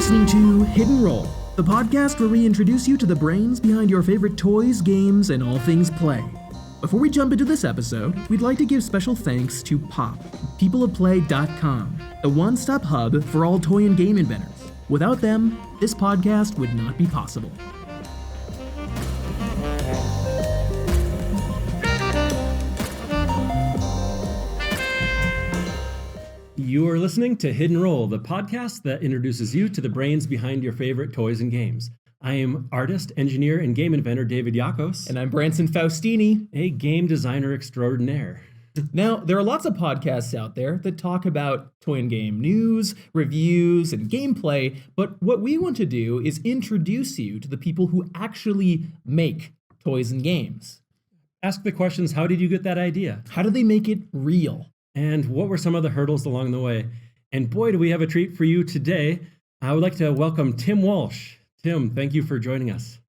listening to Hidden Roll, the podcast where we introduce you to the brains behind your favorite toys, games, and all things play. Before we jump into this episode, we'd like to give special thanks to Pop, peopleofplay.com, the one-stop hub for all toy and game inventors. Without them, this podcast would not be possible. You are listening to Hidden Roll, the podcast that introduces you to the brains behind your favorite toys and games. I am artist, engineer, and game inventor David Yakos. And I'm Branson Faustini, a game designer extraordinaire. Now, there are lots of podcasts out there that talk about toy and game news, reviews, and gameplay, but what we want to do is introduce you to the people who actually make toys and games. Ask the questions, how did you get that idea? How do they make it real? And what were some of the hurdles along the way? And boy, do we have a treat for you today. I would like to welcome Tim Walsh. Tim, thank you for joining us.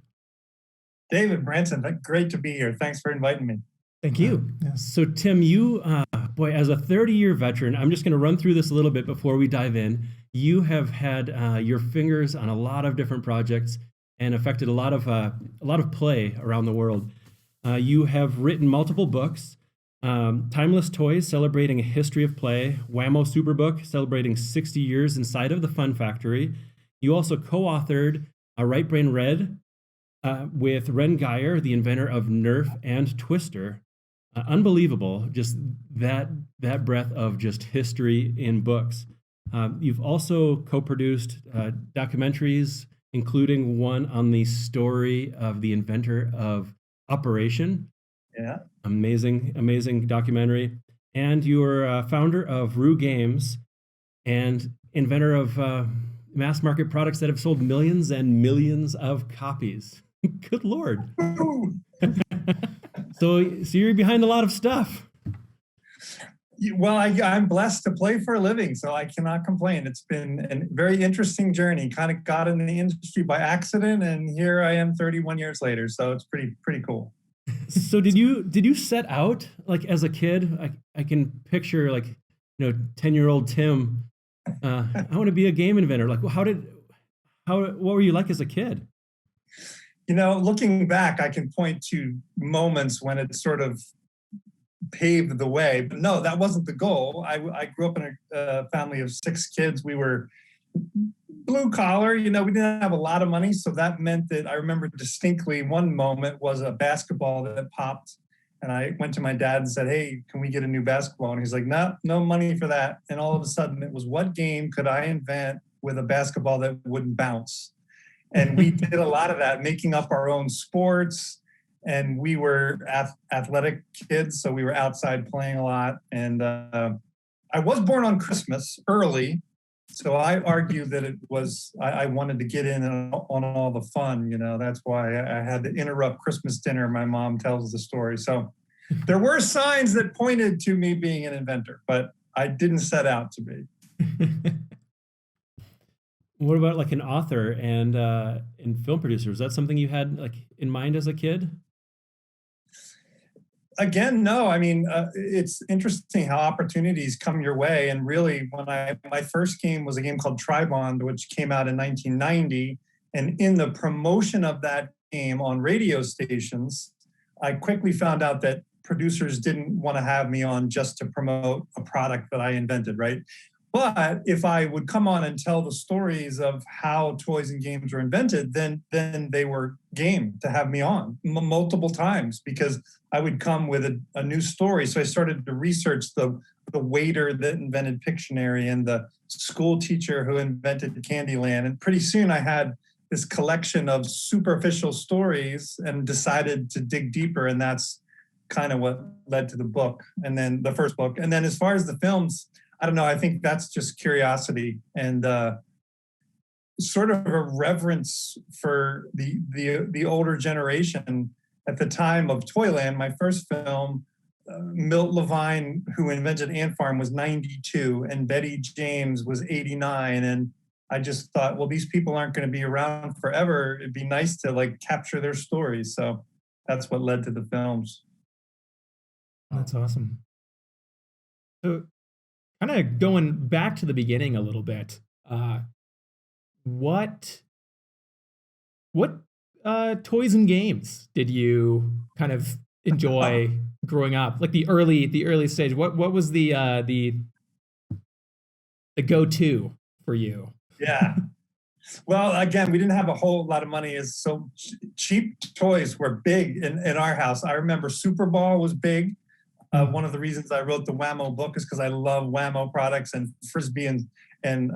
David, Branson, great to be here. Thanks for inviting me. Thank you. So Tim, you, as a 30-year veteran, I'm just going to run through this a little bit before we dive in. You have had your fingers on a lot of different projects and affected a lot of play around the world. You have written multiple books. Timeless Toys, celebrating a history of play. Whammo Superbook, celebrating 60 years inside of the Fun Factory. You also co-authored Right Brain Red with Ren Geyer, the inventor of Nerf and Twister. Unbelievable, just that breadth of just history in books. You've also co-produced documentaries, including one on the story of the inventor of Operation. Yeah. Amazing documentary. And you're founder of Rue Games and inventor of mass market products that have sold millions and millions of copies. Good Lord. So you're behind a lot of stuff. Well, I'm blessed to play for a living, so I cannot complain. It's been a very interesting journey. Kind of got in the industry by accident, and here I am 31 years later. So it's pretty cool. So did you set out like as a kid? I can picture 10-year-old Tim. I want to be a game inventor. Like, what were you like as a kid? Looking back, I can point to moments when it sort of paved the way. But no, that wasn't the goal. I grew up in a family of 6 kids. We were blue collar, we didn't have a lot of money. So that meant that I remember distinctly one moment was a basketball that popped. And I went to my dad and said, hey, can we get a new basketball? And he's like, no money for that. And all of a sudden it was, what game could I invent with a basketball that wouldn't bounce? And we did a lot of that, making up our own sports. And we were athletic kids, so we were outside playing a lot. And I was born on Christmas early. So I argue that it was, I wanted to get in on all the fun, that's why I had to interrupt Christmas dinner. My mom tells the story. So there were signs that pointed to me being an inventor, but I didn't set out to be. What about like an author and film producer? Was that something you had like in mind as a kid? Again, no. I mean, it's interesting how opportunities come your way. And really, my first game was a game called Tribond, which came out in 1990. And in the promotion of that game on radio stations, I quickly found out that producers didn't want to have me on just to promote a product that I invented, right? But if I would come on and tell the stories of how toys and games were invented, then they were game to have me on multiple times because I would come with a new story. So I started to research the waiter that invented Pictionary and the school teacher who invented Candyland. And pretty soon I had this collection of superficial stories and decided to dig deeper. And that's kind of what led to the book and then the first book. And then as far as the films, I don't know. I think that's just curiosity and sort of a reverence for the older generation. At the time of Toyland, my first film, Milt Levine, who invented Ant Farm, was 92, and Betty James was 89. And I just thought, well, these people aren't going to be around forever. It'd be nice to capture their stories. So that's what led to the films. That's awesome. So kind of going back to the beginning a little bit, what toys and games did you kind of enjoy growing up? Like the early stage. What was the go-to for you? Yeah. Well, again, we didn't have a whole lot of money. So cheap toys were big in our house. I remember Super Ball was big. One of the reasons I wrote the Whammo book is because I love Whammo products, and Frisbee and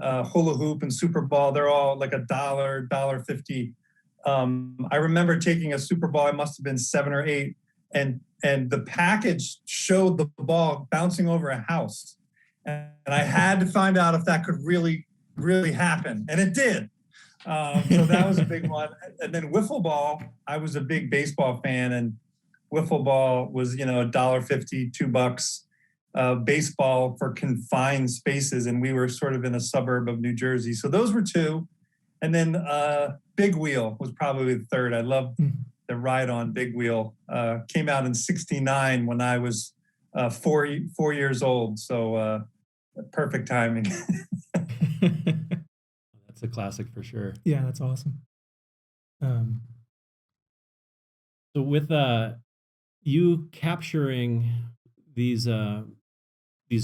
Hula Hoop and Super Ball. They're all like $1.50. I remember taking a Super Ball. I must have been 7 or 8, and the package showed the ball bouncing over a house, and I had to find out if that could really happen, and it did. So that was a big one. And then Wiffle Ball, I was a big baseball fan, and Wiffle Ball was, $1.50, $2, baseball for confined spaces. And we were sort of in a suburb of New Jersey. So those were 2. And then Big Wheel was probably the 3rd. I loved the ride on Big Wheel. Came out in '69 when I was 4 years old. So perfect timing. That's a classic for sure. Yeah, that's awesome. So with you capturing these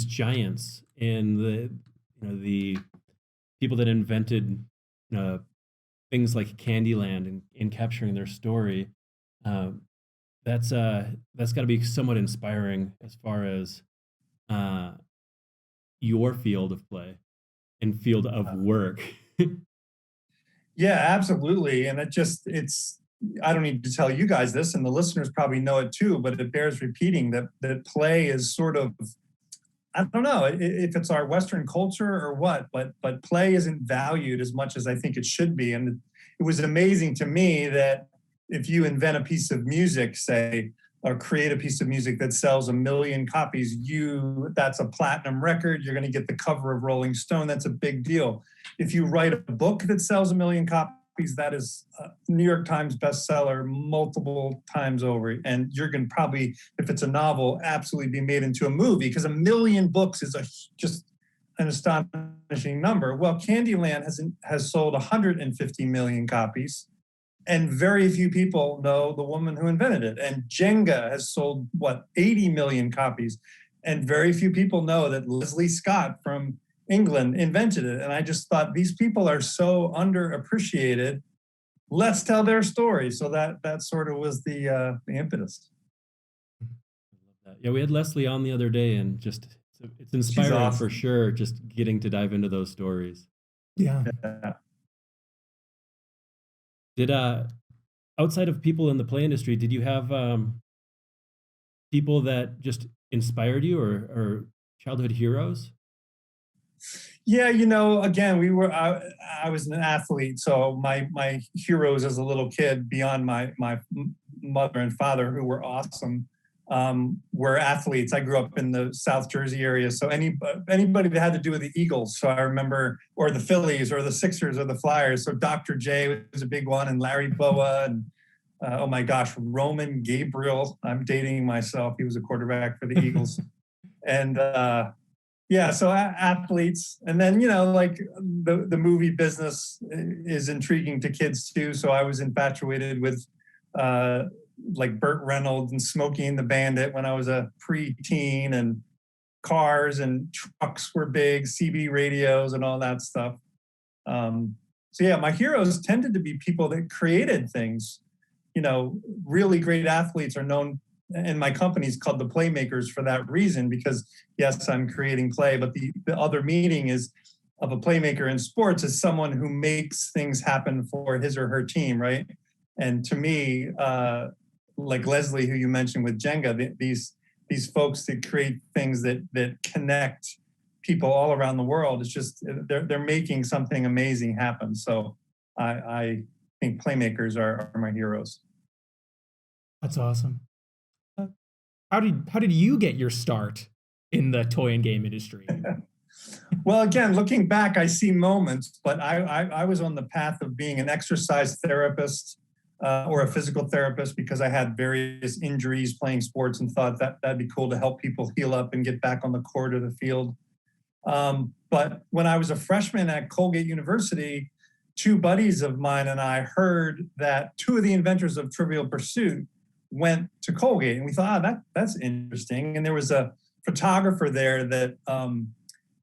giants and the people that invented things like Candyland and capturing their story, that's got to be somewhat inspiring as far as your field of play and field of work. Yeah, absolutely. And I don't need to tell you guys this, and the listeners probably know it too, but it bears repeating that play is sort of, I don't know if it's our Western culture or what, but play isn't valued as much as I think it should be. And it was amazing to me that if you invent a piece of music, say, or create a piece of music that sells 1 million copies, that's a platinum record. You're going to get the cover of Rolling Stone. That's a big deal. If you write a book that sells 1 million copies, that is a New York Times bestseller multiple times over. And you're going to probably, if it's a novel, absolutely be made into a movie, because 1 million books is just an astonishing number. Well, Candyland has sold 150 million copies. And very few people know the woman who invented it. And Jenga has sold, 80 million copies. And very few people know that Leslie Scott from England invented it. And I just thought, these people are so underappreciated. Let's tell their story. So that sort of was the impetus. Yeah, we had Leslie on the other day, and it's inspiring awesome. for sure, just getting to dive into those stories. Yeah. Did outside of people in the play industry, did you have people that just inspired you, or childhood heroes? Yeah, again, I was an athlete, so my heroes as a little kid, beyond my mother and father, who were awesome, were athletes. I grew up in the South Jersey area, so anybody that had to do with the Eagles, so I remember, or the Phillies, or the Sixers, or the Flyers. So Dr. J was a big one, and Larry Boa, and oh my gosh, Roman Gabriel. I'm dating myself. He was a quarterback for the Eagles, and yeah, so athletes. And then, like the movie business is intriguing to kids too. So I was infatuated with like Burt Reynolds and Smokey and the Bandit when I was a preteen, and cars and trucks were big, CB radios and all that stuff. So yeah, my heroes tended to be people that created things. Really great athletes are known, and my company is called the Playmakers for that reason, because yes, I'm creating play, but the other meaning is of a playmaker in sports is someone who makes things happen for his or her team, right? And to me, like Leslie, who you mentioned with Jenga, these folks that create things that connect people all around the world, it's just they're making something amazing happen. So I think playmakers are my heroes. That's awesome. How did you get your start in the toy and game industry? Well, again, looking back, I see moments, but I was on the path of being an exercise therapist or a physical therapist, because I had various injuries playing sports and thought that'd be cool to help people heal up and get back on the court or the field. But when I was a freshman at Colgate University, two buddies of mine and I heard that two of the inventors of Trivial Pursuit went to Colgate, and we thought, that's interesting. And there was a photographer there that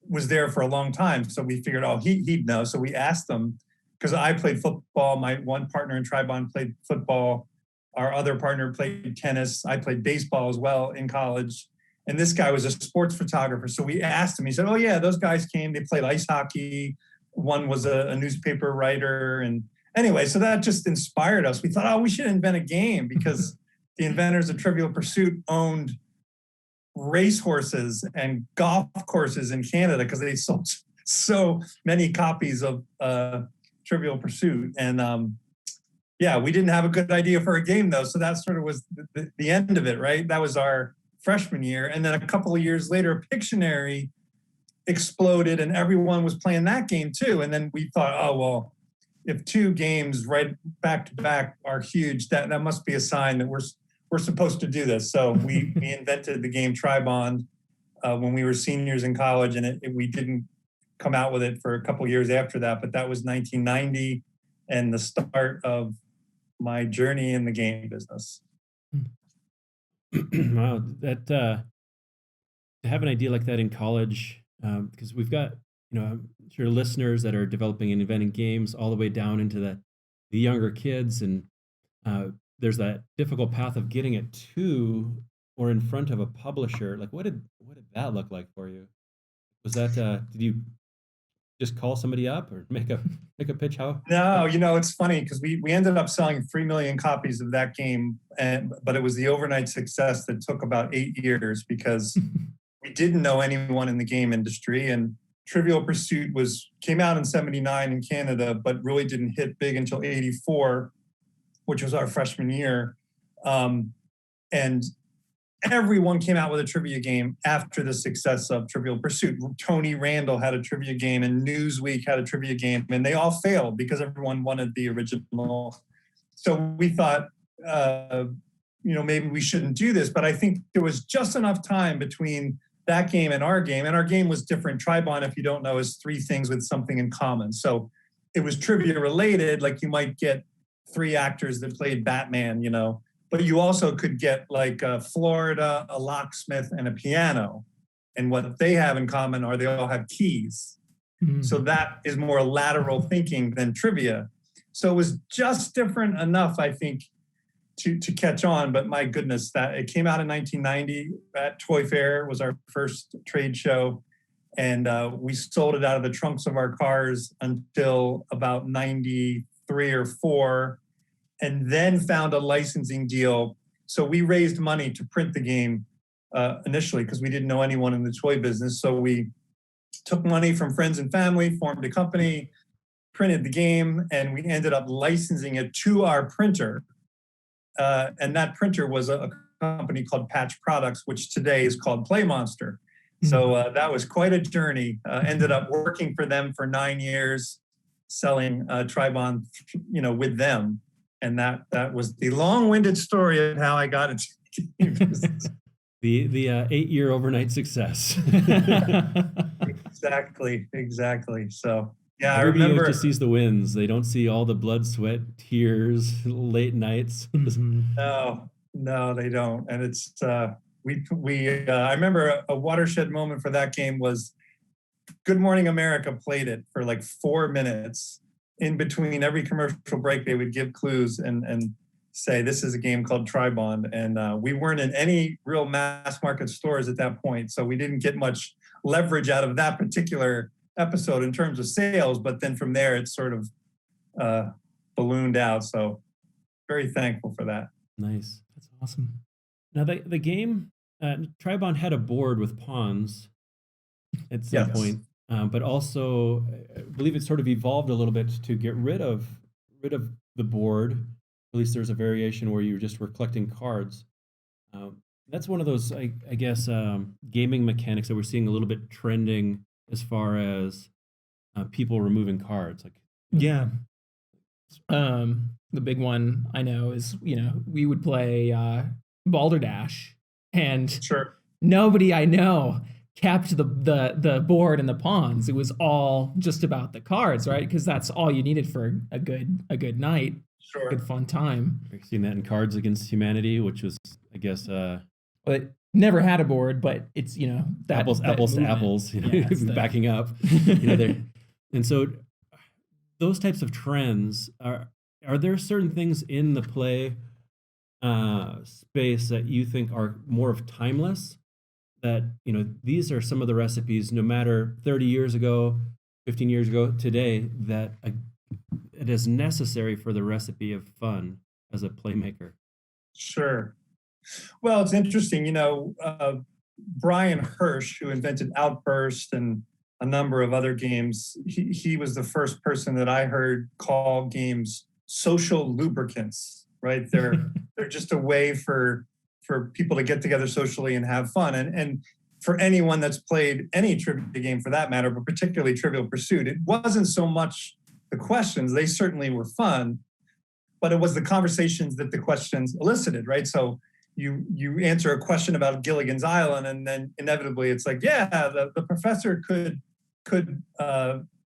was there for a long time, so we figured, he'd know. So we asked them, because I played football. My one partner in Tribond played football. Our other partner played tennis. I played baseball as well in college. And this guy was a sports photographer. So we asked him, he said, oh yeah, those guys came, they played ice hockey. One was a newspaper writer. And anyway, so that just inspired us. We thought, we should invent a game, because the inventors of Trivial Pursuit owned racehorses and golf courses in Canada, because they sold so many copies of Trivial Pursuit. And we didn't have a good idea for a game, though. So that sort of was the end of it, right? That was our freshman year. And then a couple of years later, Pictionary exploded and everyone was playing that game too. And then we thought, if two games right back to back are huge, that must be a sign that we're supposed to do this. So we invented the game Tribond when we were seniors in college, and we didn't come out with it for a couple of years after that, but that was 1990 and the start of my journey in the game business. Wow, that to have an idea like that in college, because we've got, I'm sure listeners that are developing and inventing games all the way down into the younger kids, and there's that difficult path of getting it to or in front of a publisher. Like, what did that look like for you? Was that did you just call somebody up or make a pitch? How? No, it's funny, because we ended up selling 3 million copies of that game, but it was the overnight success that took about 8 years, because we didn't know anyone in the game industry, and Trivial Pursuit came out in 79 in Canada, but really didn't hit big until 84, which was our freshman year. And everyone came out with a trivia game after the success of Trivial Pursuit. Tony Randall had a trivia game, and Newsweek had a trivia game, and they all failed because everyone wanted the original. So we thought, maybe we shouldn't do this, but I think there was just enough time between that game, and our game was different. Tribond, if you don't know, is three things with something in common. So it was trivia related, like you might get three actors that played Batman, but you also could get like Florida, a locksmith, and a piano. And what they have in common are they all have keys. Mm-hmm. So that is more lateral thinking than trivia. So it was just different enough, I think, to catch on. But my goodness, that it came out in 1990 at Toy Fair. It was our first trade show. And we sold it out of the trunks of our cars until about 93 or 4. And then found a licensing deal. So we raised money to print the game initially, because we didn't know anyone in the toy business. So we took money from friends and family, formed a company, printed the game, and we ended up licensing it to our printer. And that printer was a company called Patch Products, which today is called Play Monster. So that was quite a journey. Ended up working for them for 9 years, selling Tribond, with them. And that was the long-winded story of how I got into game business. The 8-year overnight success. Exactly. So yeah, everybody I remember just sees the wins. They don't see all the blood, sweat, tears, late nights. No, they don't. And it's I remember a watershed moment for that game was Good Morning America played it for like 4 minutes. In between every commercial break, they would give clues and say, this is a game called Tribond. And we weren't in any real mass market stores at that point. So we didn't get much leverage out of that particular episode in terms of sales. But then from there, it sort of ballooned out. So very thankful for that. Nice. That's awesome. Now, the game, Tribond had a board with pawns at some point. But also, I believe it sort of evolved a little bit to get rid of the board. At least there's a variation where you just were collecting cards. That's one of those, I guess, gaming mechanics that we're seeing a little bit trending as far as people removing cards. The big one I know is, we would play Balderdash, and Sure. Nobody I know kept the board and the pawns. It was all just about the cards, right? Because that's all you needed for a good night, Sure. good fun time. We've seen that in Cards Against Humanity, which was, I guess, But never had a board, but it's that apples that to movement. apples, Yeah, it's the- backing up. And so those types of trends are there certain things in the play space that you think are more of timeless, that these are some of the recipes, no matter 30 years ago, 15 years ago, today, that it is necessary for the recipe of fun as a playmaker? Sure. Well, it's interesting, Brian Hirsch, who invented Outburst and a number of other games, he was the first person that I heard call games social lubricants, right? They're just a way for people to get together socially and have fun. And for anyone that's played any trivia game for that matter, but particularly Trivial Pursuit, it wasn't so much the questions, they certainly were fun, but it was the conversations that the questions elicited, right? So you answer a question about Gilligan's Island, and then inevitably it's like, yeah, the professor could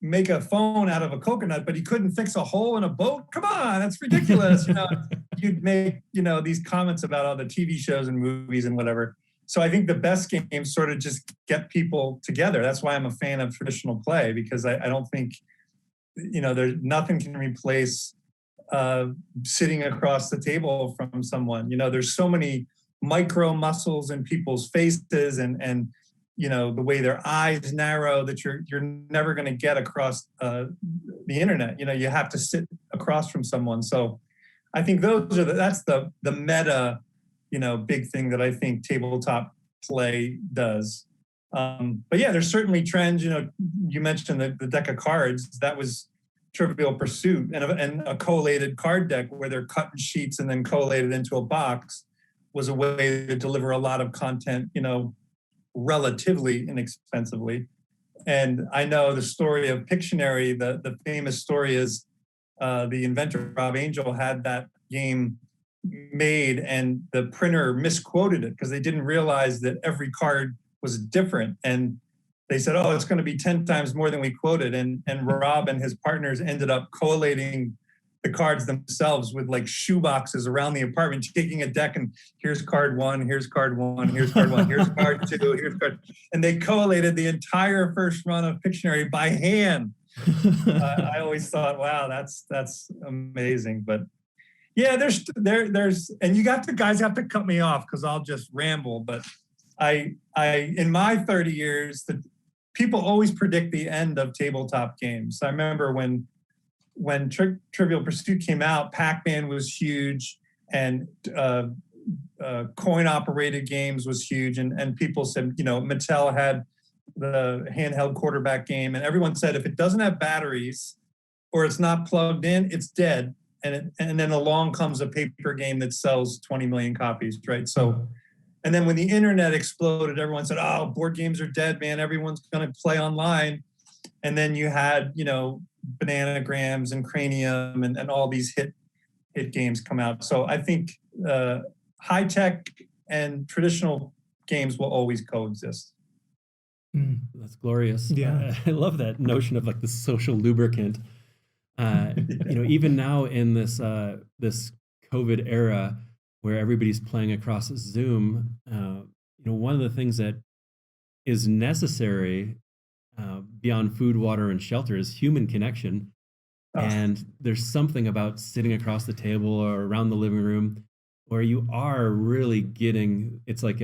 make a phone out of a coconut, but he couldn't fix a hole in a boat. Come on, that's ridiculous. You'd make these comments about all the TV shows and movies and whatever. So I think the best games sort of just get people together. That's why I'm a fan of traditional play, because I don't think there's nothing can replace sitting across the table from someone. There's so many micro muscles in people's faces and the way their eyes narrow that you're never going to get across the internet. You have to sit across from someone. So I think that's the meta, big thing that I think tabletop play does. But yeah, there's certainly trends. You mentioned the deck of cards. That was Trivial Pursuit, and a collated card deck where they're cut in sheets and then collated into a box was a way to deliver a lot of content, relatively inexpensively. And I know the story of Pictionary. The famous story is the inventor, Rob Angel, had that game made and the printer misquoted it because they didn't realize that every card was different. And they said, oh, it's going to be 10 times more than we quoted. And Rob and his partners ended up collating the cards themselves with like shoe boxes around the apartment, taking a deck and here's card one, here's card one, here's card one, here's card two, here's card. And they collated the entire first run of Pictionary by hand. I always thought, wow, that's amazing. But yeah, there's and guys have to cut me off because I'll just ramble. But I in my 30 years, people always predict the end of tabletop games. I remember when Trivial Pursuit came out, Pac-Man was huge, and coin-operated games was huge, and people said, Mattel had the handheld quarterback game, and everyone said if it doesn't have batteries or it's not plugged in, it's dead. And then along comes a paper game that sells 20 million copies, right? So. And then when the internet exploded, everyone said, oh, board games are dead, man. Everyone's going to play online. And then you had, Bananagrams and Cranium and all these hit games come out. So I think high tech and traditional games will always coexist. That's glorious. Yeah. I love that notion of like the social lubricant. Even now in this COVID era, where everybody's playing across Zoom, one of the things that is necessary beyond food, water, and shelter is human connection. And there's something about sitting across the table or around the living room where you are really getting, it's like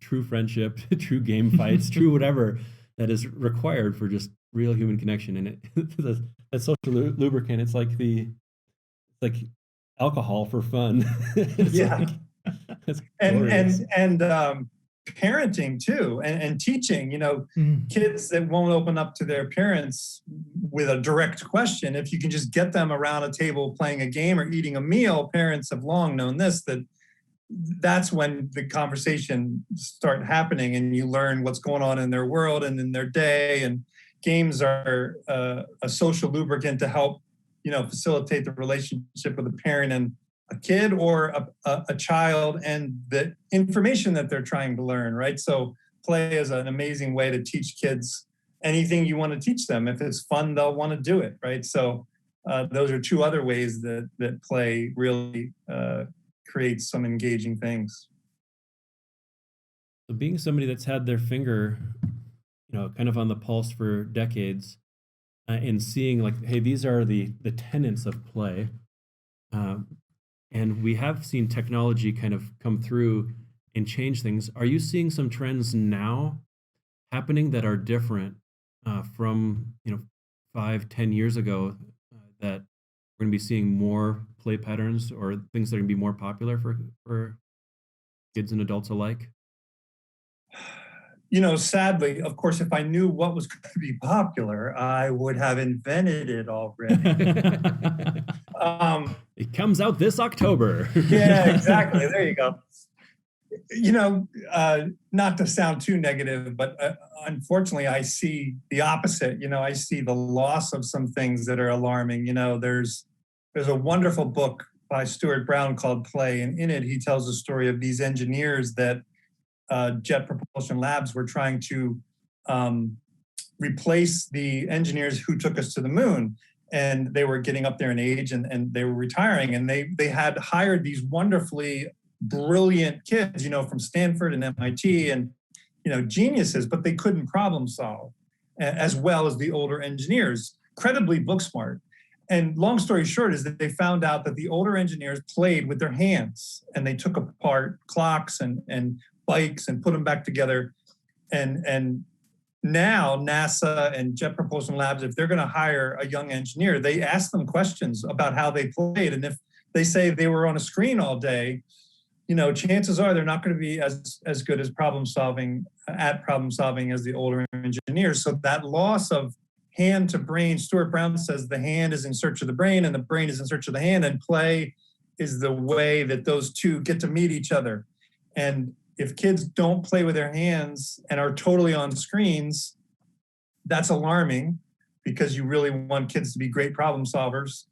true friendship, true game fights, true whatever that is required for just real human connection. And that social lubricant, it's like alcohol for fun. Yeah. And parenting too, and teaching, kids that won't open up to their parents with a direct question. If you can just get them around a table playing a game or eating a meal, parents have long known that's when the conversation start happening and you learn what's going on in their world and in their day. And games are a social lubricant to help facilitate the relationship with a parent and a kid or a child and the information that they're trying to learn, right? So play is an amazing way to teach kids anything you want to teach them. If it's fun, they'll want to do it, right? So those are two other ways that play really creates some engaging things. So being somebody that's had their finger, kind of on the pulse for decades, and seeing like, hey, these are the tenets of play, and we have seen technology kind of come through and change things. Are you seeing some trends now happening that are different from 5-10 years ago, that we're going to be seeing more play patterns or things that are going to be more popular for kids and adults alike? Sadly, of course, if I knew what was going to be popular, I would have invented it already. It comes out this October. Yeah, exactly. There you go. Not to sound too negative, but unfortunately, I see the opposite. I see the loss of some things that are alarming. There's a wonderful book by Stuart Brown called Play, and in it, he tells the story of these engineers that Jet Propulsion Labs were trying to replace the engineers who took us to the moon. And they were getting up there in age and they were retiring. And they had hired these wonderfully brilliant kids, from Stanford and MIT and, geniuses, but they couldn't problem solve as well as the older engineers, credibly book smart. And long story short is that they found out that the older engineers played with their hands and they took apart clocks and bikes and put them back together. And now NASA and Jet Propulsion Labs, if they're going to hire a young engineer, they ask them questions about how they played. And if they say they were on a screen all day, chances are they're not going to be as good as problem solving as the older engineers. So that loss of hand to brain, Stuart Brown says the hand is in search of the brain and the brain is in search of the hand, and play is the way that those two get to meet each other. And if kids don't play with their hands and are totally on screens, that's alarming, because you really want kids to be great problem solvers.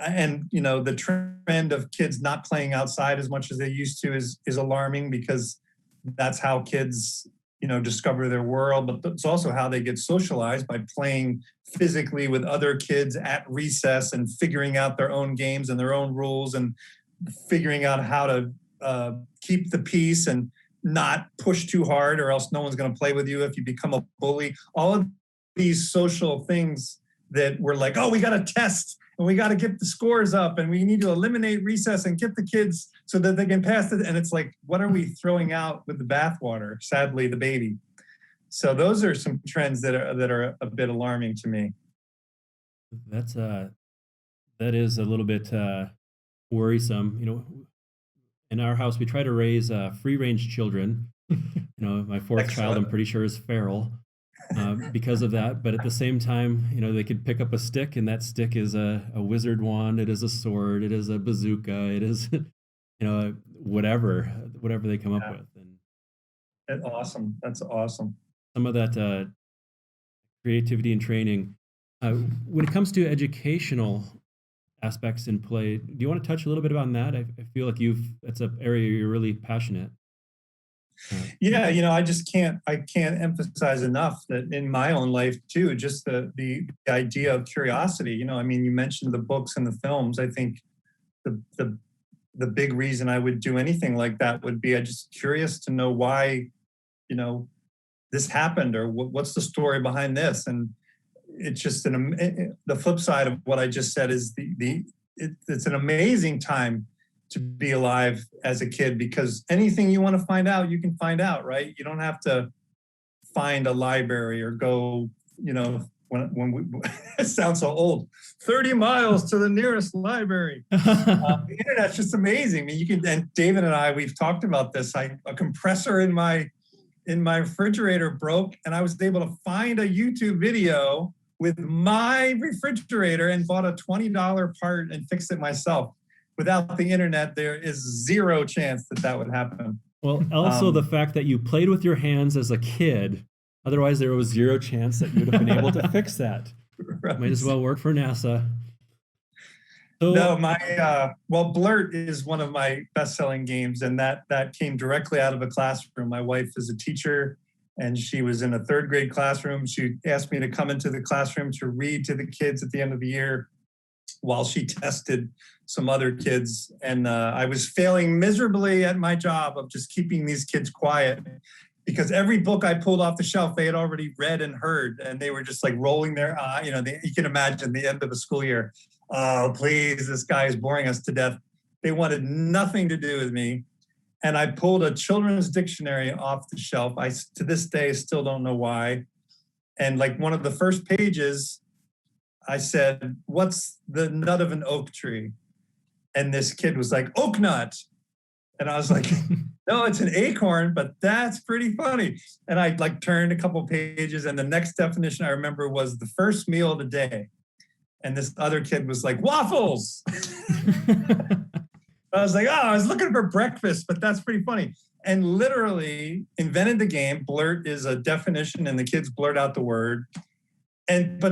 And, the trend of kids not playing outside as much as they used to is alarming, because that's how kids, discover their world. But it's also how they get socialized, by playing physically with other kids at recess and figuring out their own games and their own rules and figuring out how to keep the peace and not push too hard, or else no one's going to play with you if you become a bully. All of these social things that we're like, oh, we got to test and we got to get the scores up and we need to eliminate recess and get the kids so that they can pass it. And it's like, what are we throwing out with the bathwater? Sadly, the baby. So those are some trends that are a bit alarming to me. That is a little bit worrisome. In our house, we try to raise free-range children. My fourth child, I'm pretty sure, is feral because of that. But at the same time, they could pick up a stick, and that stick is a wizard wand. It is a sword. It is a bazooka. It is, whatever they come up with. And that's awesome. That's awesome. Some of that creativity and training. When it comes to educational aspects in play, do you want to touch a little bit on that? I feel like that's an area you're really passionate. Yeah, I can't emphasize enough that in my own life too, just the idea of curiosity. You mentioned the books and the films. I think the big reason I would do anything like that would be I'm just curious to know why, this happened, or what's the story behind this. And it's just the flip side of what I just said is it's an amazing time to be alive as a kid, because anything you want to find out, you can find out, right? You don't have to find a library or go, when we it sounds so old, 30 miles to the nearest library. The internet's just amazing. I mean, and David and I, we've talked about this. A compressor in my refrigerator broke, and I was able to find a YouTube video with my refrigerator and bought a $20 part and fixed it myself. Without the internet, there is zero chance that would happen. Well, also the fact that you played with your hands as a kid, otherwise there was zero chance that you'd have been able to fix that. Right. Might as well work for NASA. So, No, Blurt is one of my best-selling games, and that came directly out of a classroom. My wife is a teacher, and she was in a third grade classroom. She asked me to come into the classroom to read to the kids at the end of the year while she tested some other kids. And I was failing miserably at my job of just keeping these kids quiet, because every book I pulled off the shelf, they had already read and heard, and they were just like rolling their eye. You can imagine the end of the school year. Oh, please, this guy is boring us to death. They wanted nothing to do with me. And I pulled a children's dictionary off the shelf. I, to this day, still don't know why. And like one of the first pages, I said, "What's the nut of an oak tree?" And this kid was like, "Oak nut." And I was like, "No, it's an acorn, but that's pretty funny." And I like turned a couple pages, and the next definition I remember was the first meal of the day. And this other kid was like, "Waffles." I was like, "Oh, I was looking for breakfast, but that's pretty funny." And literally invented the game. Blurt is a definition, and the kids blurt out the word. And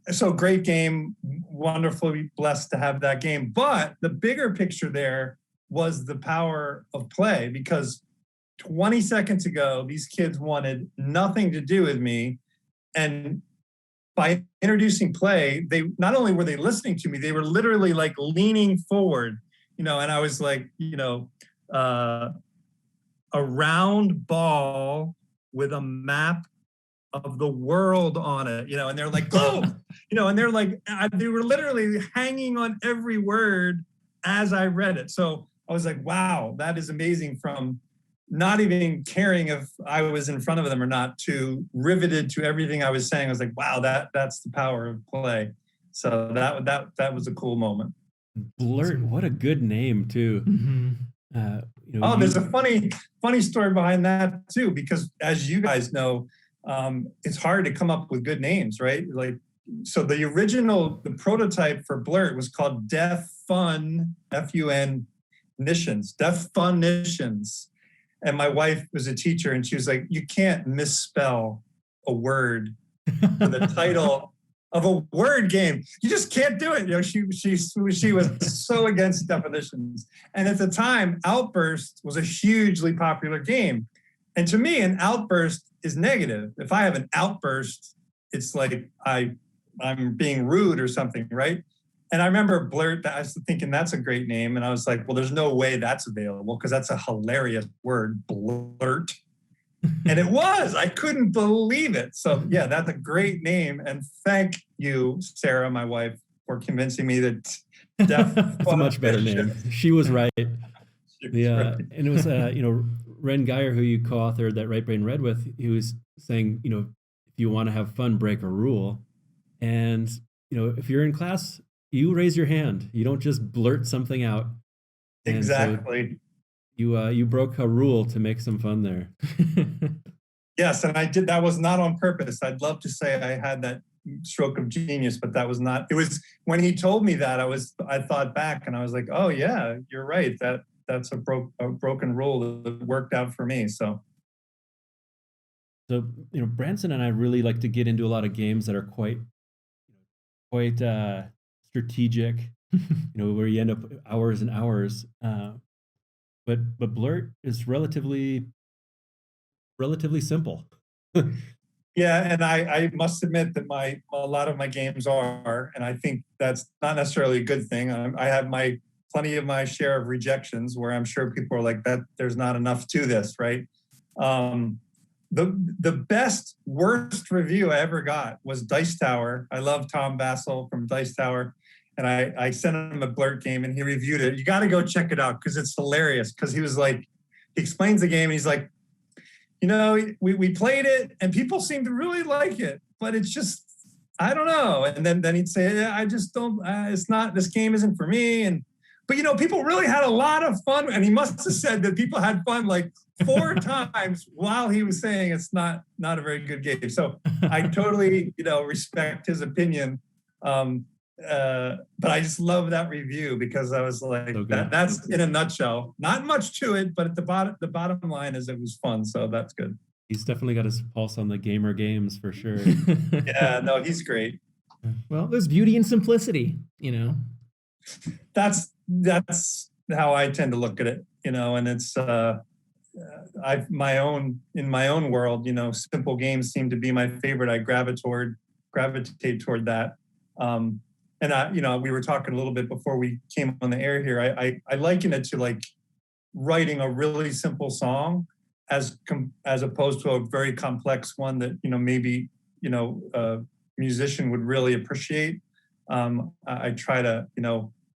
so great game, wonderfully blessed to have that game. But the bigger picture there was the power of play, because 20 seconds ago, these kids wanted nothing to do with me. And by introducing play, they not only were they listening to me, they were literally like leaning forward, and I was like, a round ball with a map of the world on it, and they're like, "Globe," and they're like, they were literally hanging on every word as I read it. So I was like, wow, that is amazing, from not even caring if I was in front of them or not, to riveted to everything I was saying. I was like, wow, that's the power of play. So that was a cool moment. Blurt, what a good name too. Mm-hmm. There's a funny story behind that too, because as you guys know, it's hard to come up with good names, right? Like, so the prototype for Blurt was called Deaf Fun, F-U-N, Nitions, Deaf Fun Nitions. And my wife was a teacher, and she was like, "You can't misspell a word for the title of a word game. You just can't do it." She was so against definitions. And at the time, Outburst was a hugely popular game. And to me, an outburst is negative. If I have an outburst, it's like I'm being rude or something, right? And I remember Blurt, I was thinking that's a great name. And I was like, well, there's no way that's available, because that's a hilarious word, Blurt. And it was. I couldn't believe it. So yeah, that's a great name. And thank you, Sarah, my wife, for convincing me that Deaf It's a much better name. She was right. Right. And it was Ren Geyer, who you co-authored that Right Brain Red with. He was saying, if you want to have fun, break a rule. And if you're in class, you raise your hand. You don't just blurt something out. And exactly. So you broke a rule to make some fun there. Yes, and I did. That was not on purpose. I'd love to say I had that stroke of genius, but that was not. It was when he told me that I thought back, and I was like, oh yeah, you're right. That's a broken rule that worked out for me. So Branson and I really like to get into a lot of games that are quite strategic, where you end up hours and hours. But Blurt is relatively simple. Yeah, and I must admit that a lot of my games are, and I think that's not necessarily a good thing. I have plenty of my share of rejections where I'm sure people are like, that there's not enough to this, right? The worst review I ever got was Dice Tower. I love Tom Bassel from Dice Tower, and I sent him a Blurt game, and he reviewed it. You got to go check it out, because it's hilarious. Because he was like, he explains the game, and he's like, we played it, and people seem to really like it, but it's just, I don't know. And then he'd say, yeah, I just don't. This game isn't for me. But people really had a lot of fun, and he must have said that people had fun like 4 times while he was saying it's not a very good game. So I totally respect his opinion, but I just love that review, because I was like, that's in a nutshell. Not much to it, but the bottom line is it was fun, so that's good. He's definitely got his pulse on the gamer games for sure. Yeah, no, he's great. Well, there's beauty in simplicity, That's how I tend to look at it, and it's in my own world, simple games seem to be my favorite. I gravitate toward that. And we were talking a little bit before we came on the air here. I liken it to like writing a really simple song as opposed to a very complex one that maybe a musician would really appreciate. I try to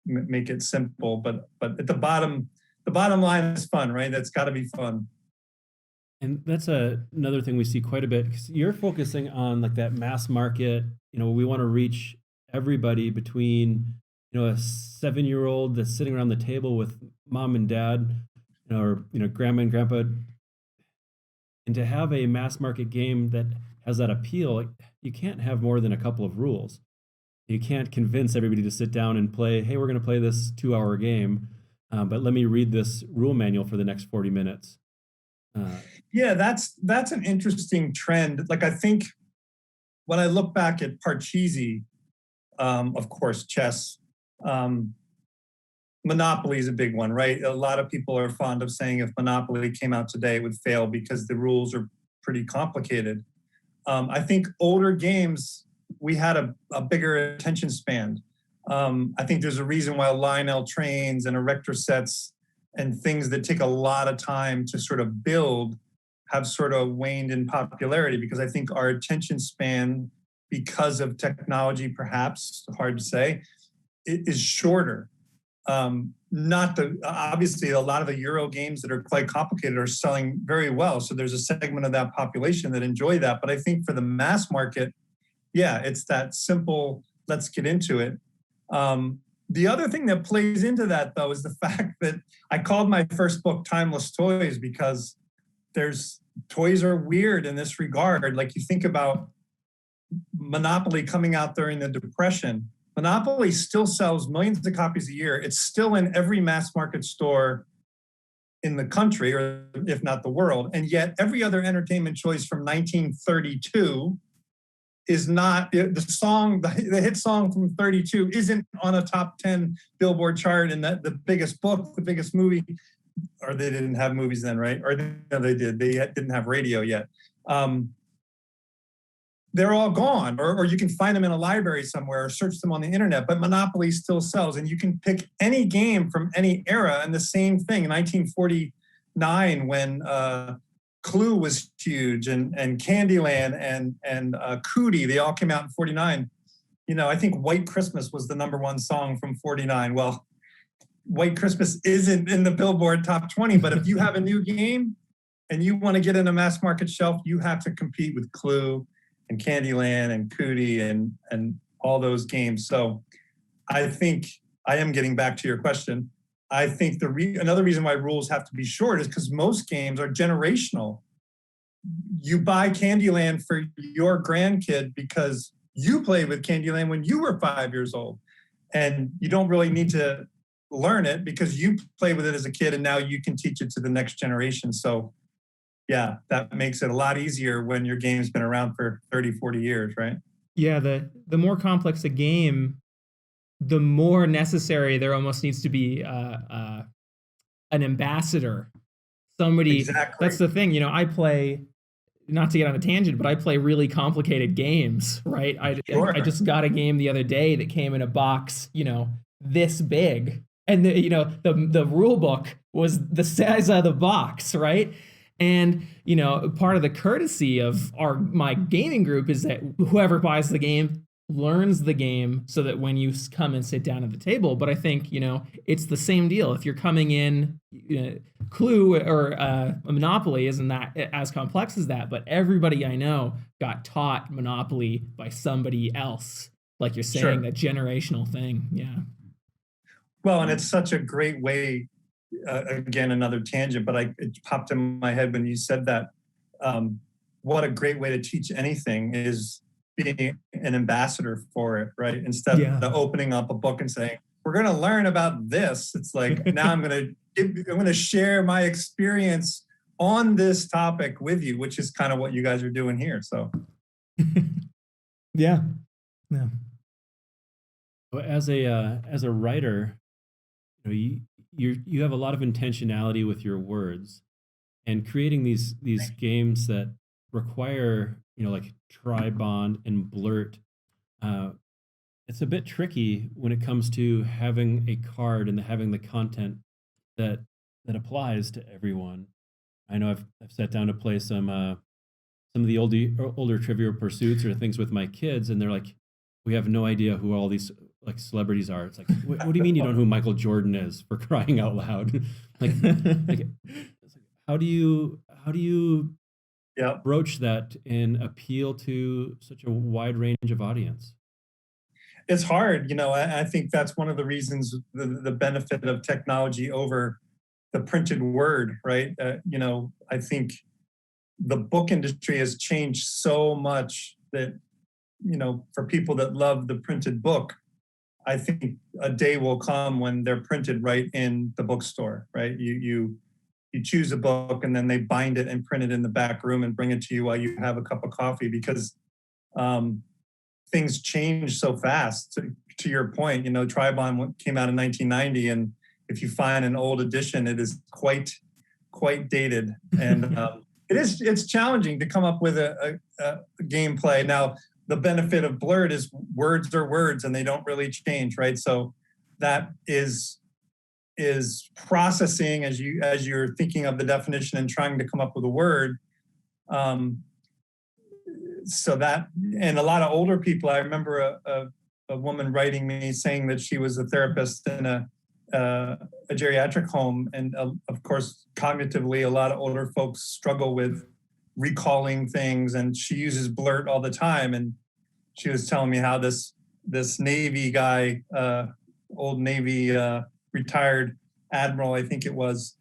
make it simple, but at the bottom line is fun, right? That's got to be fun. And that's another thing we see quite a bit, because you're focusing on like that mass market. We want to reach everybody between a 7-year-old that's sitting around the table with mom and dad, or grandma and grandpa, and to have a mass market game that has that appeal, you can't have more than a couple of rules. You can't convince everybody to sit down and play, hey, we're going to play this 2-hour game, but let me read this rule manual for the next 40 minutes. Yeah, that's an interesting trend. Like, I think when I look back at Parcheesi, of course, chess, Monopoly is a big one, right? A lot of people are fond of saying if Monopoly came out today, it would fail because the rules are pretty complicated. I think older games, we had a bigger attention span. I think there's a reason why Lionel trains and erector sets and things that take a lot of time to sort of build have sort of waned in popularity, because I think our attention span, because of technology, perhaps, hard to say, it is shorter. Obviously, a lot of the Euro games that are quite complicated are selling very well. So there's a segment of that population that enjoy that. But I think for the mass market, yeah, it's that simple, let's get into it. The other thing that plays into that, though, is the fact that I called my first book Timeless Toys, because toys are weird in this regard. Like, you think about Monopoly coming out during the Depression. Monopoly still sells millions of copies a year. It's still in every mass market store in the country, or if not the world. And yet every other entertainment choice from 1932 is not the hit song from 32 isn't on a top 10 Billboard chart, and that the biggest book, the biggest movie, or they didn't have movies then, right? Or they did. They didn't have radio yet. They're all gone, or you can find them in a library somewhere or search them on the internet, but Monopoly still sells, and you can pick any game from any era. And the same thing in 1949, when Clue was huge, and Candyland and Cootie, they all came out in 49. I think White Christmas was the #1 song from 49. Well, White Christmas isn't in the Billboard top 20, but if you have a new game and you want to get in a mass market shelf, you have to compete with Clue and Candyland and Cootie and all those games. So I think I am getting back to your question. I think another reason why rules have to be short is because most games are generational. You buy Candyland for your grandkid because you played with Candyland when you were 5 years old. And you don't really need to learn it because you played with it as a kid, and now you can teach it to the next generation. So yeah, that makes it a lot easier when your game's been around for 30, 40 years, right? Yeah, the more complex a game, the more necessary there almost needs to be an ambassador. Somebody, Exactly. That's the thing, I play, not to get on a tangent, but I play really complicated games, right? Sure. I just got a game the other day that came in a box, this big. And the rule book was the size of the box, right? And part of the courtesy of my gaming group is that whoever buys the game learns the game, so that when you come and sit down at the table. But I think it's the same deal. If you're coming in, Clue or Monopoly isn't that as complex as that, but everybody I know got taught Monopoly by somebody else, like you're saying. Sure. That generational thing. Yeah. Well, and it's such a great way, again, another tangent, but it popped in my head when you said that. What a great way to teach anything is being an ambassador for it, right? Instead of opening up a book and saying, we're going to learn about this. It's like, now I'm going to share my experience on this topic with you, which is kind of what you guys are doing here. So yeah. As a writer, you have a lot of intentionality with your words, and creating these games that require, like Tribond and Blurt. Uh, it's a bit tricky when it comes to having a card and having the content that that applies to everyone. I know I've sat down to play some of the older Trivial Pursuits or things with my kids, and they're like, "We have no idea who all these like celebrities are." It's like, what do you mean you don't know who Michael Jordan is, for crying out loud? like, like, it's like, how do you Yeah. broach that and appeal to such a wide range of audience? It's hard. I think that's one of the reasons, the benefit of technology over the printed word, right? I think the book industry has changed so much that, for people that love the printed book, I think a day will come when they're printed right in the bookstore, right? You choose a book and then they bind it and print it in the back room and bring it to you while you have a cup of coffee, because things change so fast. To your point, Tribond came out in 1990, and if you find an old edition, it is quite dated, and it's challenging to come up with a gameplay. Now, the benefit of Blurt is words are words, and they don't really change, right? So that is processing as you're thinking of the definition and trying to come up with a word. So that, and a lot of older people, I remember a woman writing me saying that she was a therapist in a geriatric home, and of course, cognitively, a lot of older folks struggle with recalling things, and she uses Blurt all the time. And she was telling me how this Navy guy, old Navy retired admiral, I think it was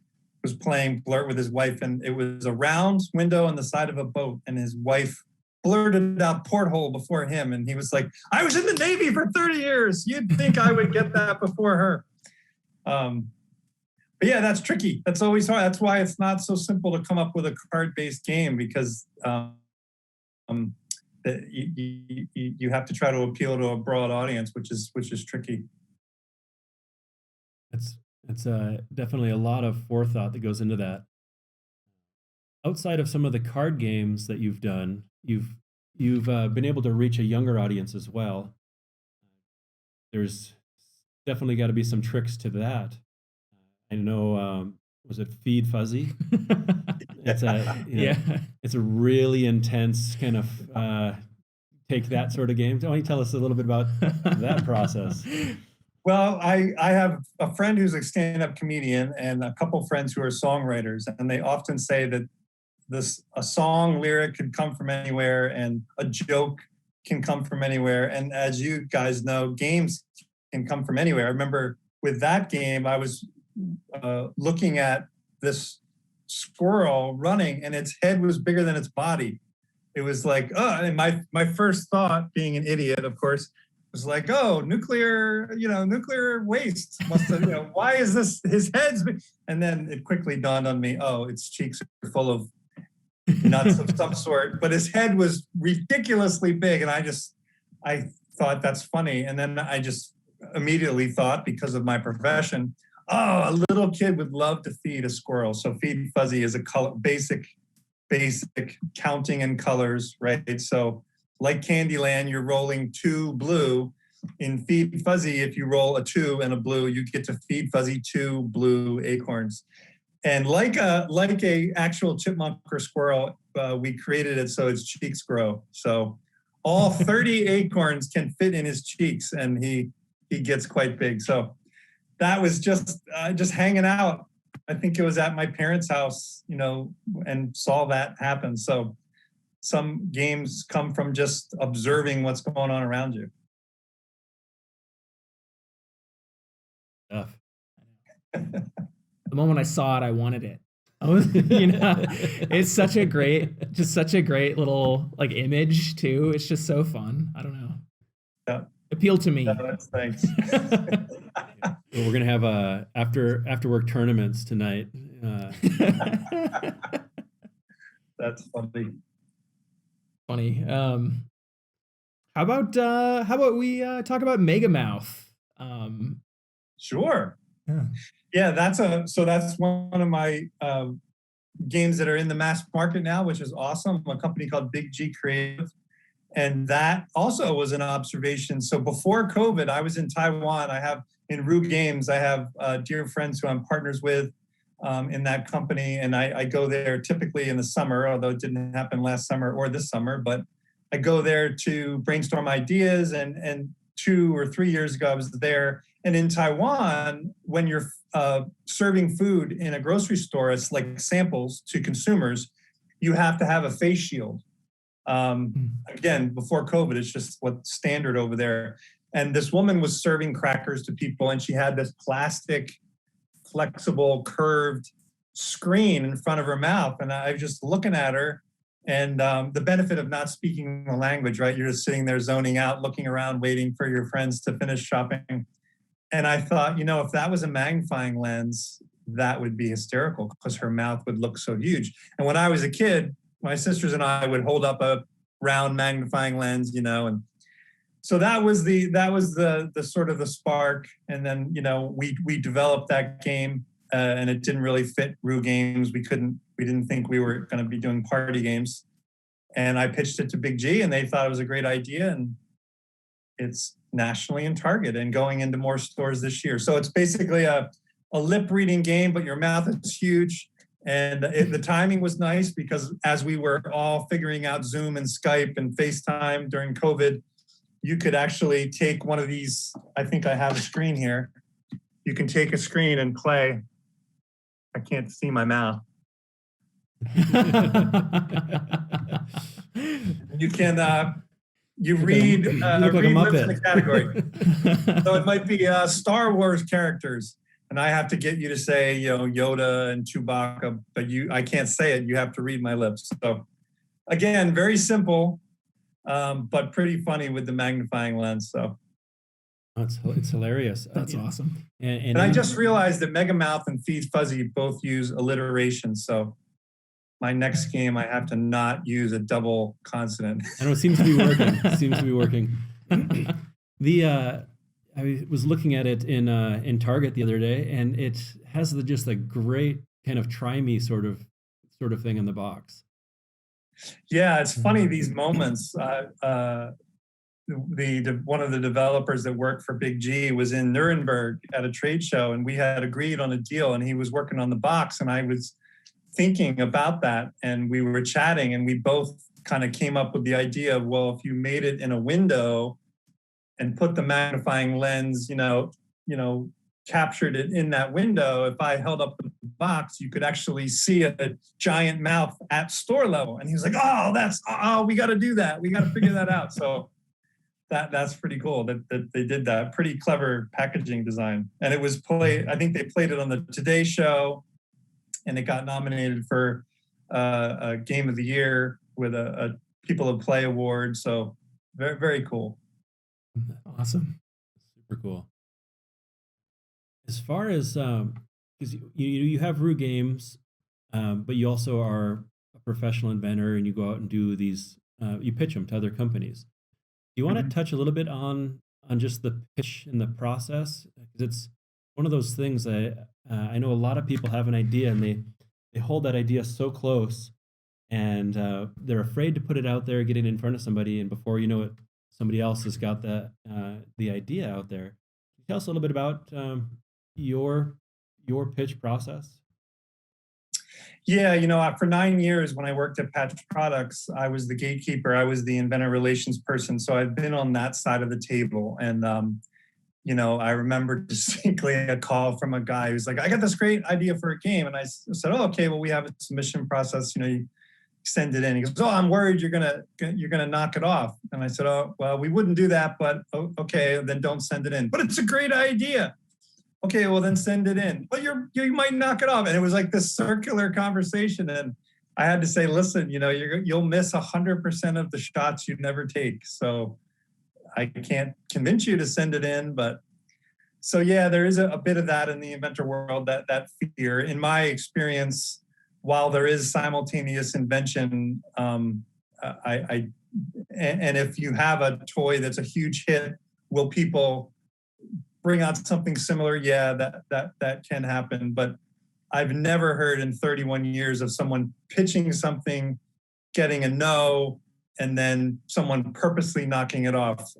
playing Blurt with his wife, and it was a round window on the side of a boat, and his wife blurted out porthole before him, and he was like, "I was in the Navy for 30 years. You'd think I would get that before her." But yeah, that's tricky. That's always hard. That's why it's not so simple to come up with a card-based game, because you have to try to appeal to a broad audience, which is tricky. It's definitely a lot of forethought that goes into that. Outside of some of the card games that you've done, you've been able to reach a younger audience as well. There's definitely got to be some tricks to that. I know, was it Feed Fuzzy? It's it's a really intense kind of take that sort of game. Why don't you tell us a little bit about that process? Well, I have a friend who's a stand-up comedian and a couple friends who are songwriters, and they often say that a song lyric can come from anywhere, and a joke can come from anywhere. And as you guys know, games can come from anywhere. I remember with that game, I was looking at this squirrel running, and its head was bigger than its body. It was like, and my first thought, being an idiot, of course, was like, oh, nuclear waste must have, why is this his head's big? And then it quickly dawned on me, oh, its cheeks are full of nuts of some sort, but his head was ridiculously big, and I thought that's funny. And then I just immediately thought, because of my profession, oh, a little kid would love to feed a squirrel. So Feed Fuzzy is a basic counting in colors, right? So like Candyland, you're rolling 2 blue. In Feed Fuzzy, if you roll a 2 and a blue, you get to feed Fuzzy 2 blue acorns. And like a actual chipmunk or squirrel, we created it so its cheeks grow. So all 30 acorns can fit in his cheeks, and he gets quite big. So that was just hanging out. I think it was at my parents' house, and saw that happen. So some games come from just observing what's going on around you. The moment I saw it, I wanted it. It's such a great little like image too. It's just so fun. I don't know. Yeah. Appealed to me. Thanks. Well, we're gonna have after work tournaments tonight. That's funny. Funny. How about we talk about Megamouth? Sure. Yeah. Yeah, that's one of my games that are in the mass market now, which is awesome. A company called Big G Creative. And that also was an observation. So before COVID, I was in Taiwan. I have in Rue Games, I have dear friends who I'm partners with in that company. And I go there typically in the summer, although it didn't happen last summer or this summer, but I go there to brainstorm ideas. And 2 or 3 years ago, I was there. And in Taiwan, when you're serving food in a grocery store, it's like samples to consumers, you have to have a face shield. Again, before COVID, it's just what's standard over there. And this woman was serving crackers to people, and she had this plastic, flexible, curved screen in front of her mouth. And I was just looking at her, and the benefit of not speaking the language, right? You're just sitting there zoning out, looking around, waiting for your friends to finish shopping. And I thought, if that was a magnifying lens, that would be hysterical because her mouth would look so huge. And when I was a kid, my sisters and I would hold up a round magnifying lens, and so that was the sort of the spark. And then, we developed that game and it didn't really fit Rue Games. We didn't think we were going to be doing party games. And I pitched it to Big G and they thought it was a great idea. And it's nationally in Target and going into more stores this year. So it's basically a lip reading game, but your mouth is huge. And the timing was nice because as we were all figuring out Zoom and Skype and FaceTime during COVID, you could actually take one of these. I think I have a screen here. You can take a screen and play. I can't see my mouth. You can, you read, you look like read a lips in Muppet. the category. So it might be Star Wars characters. And I have to get you to say, Yoda and Chewbacca, but I can't say it. You have to read my lips. So again, very simple, but pretty funny with the magnifying lens. So it's hilarious. That's awesome. And I just realized that Megamouth and Feed Fuzzy both use alliteration. So my next game, I have to not use a double consonant. I know it seems to be working. I was looking at it in Target the other day, and it has just a great kind of try me sort of thing in the box. Yeah, it's funny these moments. One of the developers that worked for Big G was in Nuremberg at a trade show, and we had agreed on a deal, and he was working on the box, and I was thinking about that, and we were chatting, and we both kind of came up with the idea of, well, if you made it in a window and put the magnifying lens, captured it in that window, if I held up the box, you could actually see a giant mouth at store level. And he was like, we got to do that. We got to figure that out. So that's pretty cool that they did that. Pretty clever packaging design. And it was I think they played it on the Today Show, and it got nominated for a Game of the Year with a People of Play award. So very, very cool. Awesome. Super cool. As far as because you have Rue Games, but you also are a professional inventor, and you go out and do these. You pitch them to other companies. Do you want to touch a little bit on just the pitch and the process? Because it's one of those things that I know a lot of people have an idea, and they hold that idea so close, and they're afraid to put it out there, get it in front of somebody, and before you know it, somebody else has got the idea out there. Can you tell us a little bit about your pitch process? Yeah, for 9 years when I worked at Patch Products, I was the gatekeeper. I was the inventor relations person. So I've been on that side of the table. And, I remember distinctly a call from a guy who's like, I got this great idea for a game. And I said, oh, okay, well, we have a submission process. You send it in. He goes, oh, I'm worried you're gonna knock it off. And I said, oh, well, we wouldn't do that, but okay, then don't send it in. But it's a great idea. Okay, well then send it in. But you might knock it off. And it was like this circular conversation. And I had to say, listen, you'll miss 100% of the shots you never take. So I can't convince you to send it in. But so yeah, there is a bit of that in the inventor world, that fear. In my experience, while there is simultaneous invention, I and if you have a toy that's a huge hit, will people bring out something similar? Yeah, that can happen. But I've never heard in 31 years of someone pitching something, getting a no, and then someone purposely knocking it off.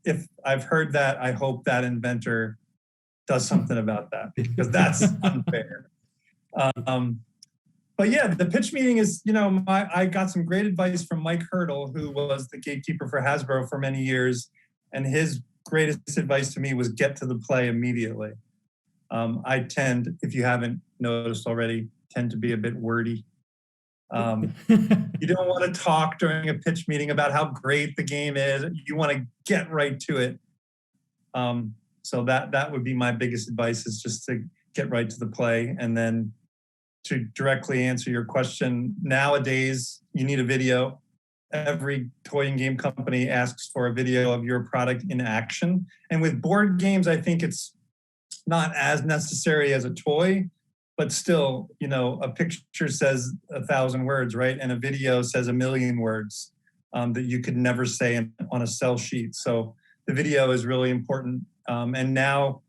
If I've heard that, I hope that inventor does something about that, because that's unfair. But yeah, the pitch meeting is, I got some great advice from Mike Hurdle, who was the gatekeeper for Hasbro for many years. And his greatest advice to me was get to the play immediately. I tend, if you haven't noticed already, tend to be a bit wordy. You don't want to talk during a pitch meeting about how great the game is. You want to get right to it. So that would be my biggest advice, is just to get right to the play. And then to directly answer your question, nowadays you need a video. Every toy and game company asks for a video of your product in action. And with board games, I think it's not as necessary as a toy, but still, a picture says 1,000 words, right? And a video says 1,000,000 words that you could never say on a cell sheet. So the video is really important. And now,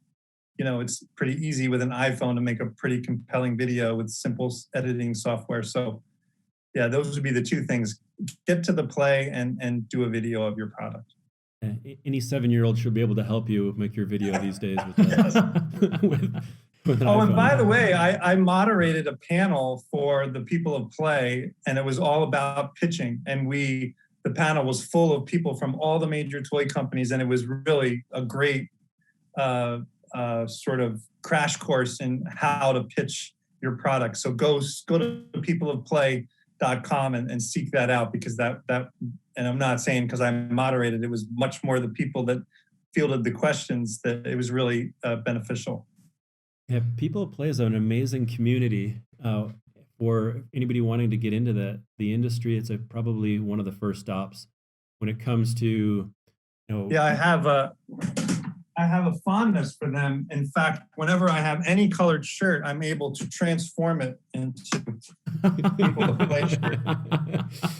it's pretty easy with an iPhone to make a pretty compelling video with simple editing software. So yeah, those would be the two things. Get to the play and do a video of your product. Any 7-year-old should be able to help you make your video these days with that. with an Oh, iPhone. and by the way, I moderated a panel for the people of play, and it was all about pitching. And the panel was full of people from all the major toy companies, and it was really a great sort of crash course in how to pitch your product. So go to peopleofplay.com and seek that out, because that and I'm not saying because I moderated, it was much more the people that fielded the questions that it was really beneficial. Yeah, People of Play is an amazing community. For anybody wanting to get into the industry, it's probably one of the first stops when it comes to, Yeah, I have a fondness for them. In fact, whenever I have any colored shirt, I'm able to transform it into People of Play shirt.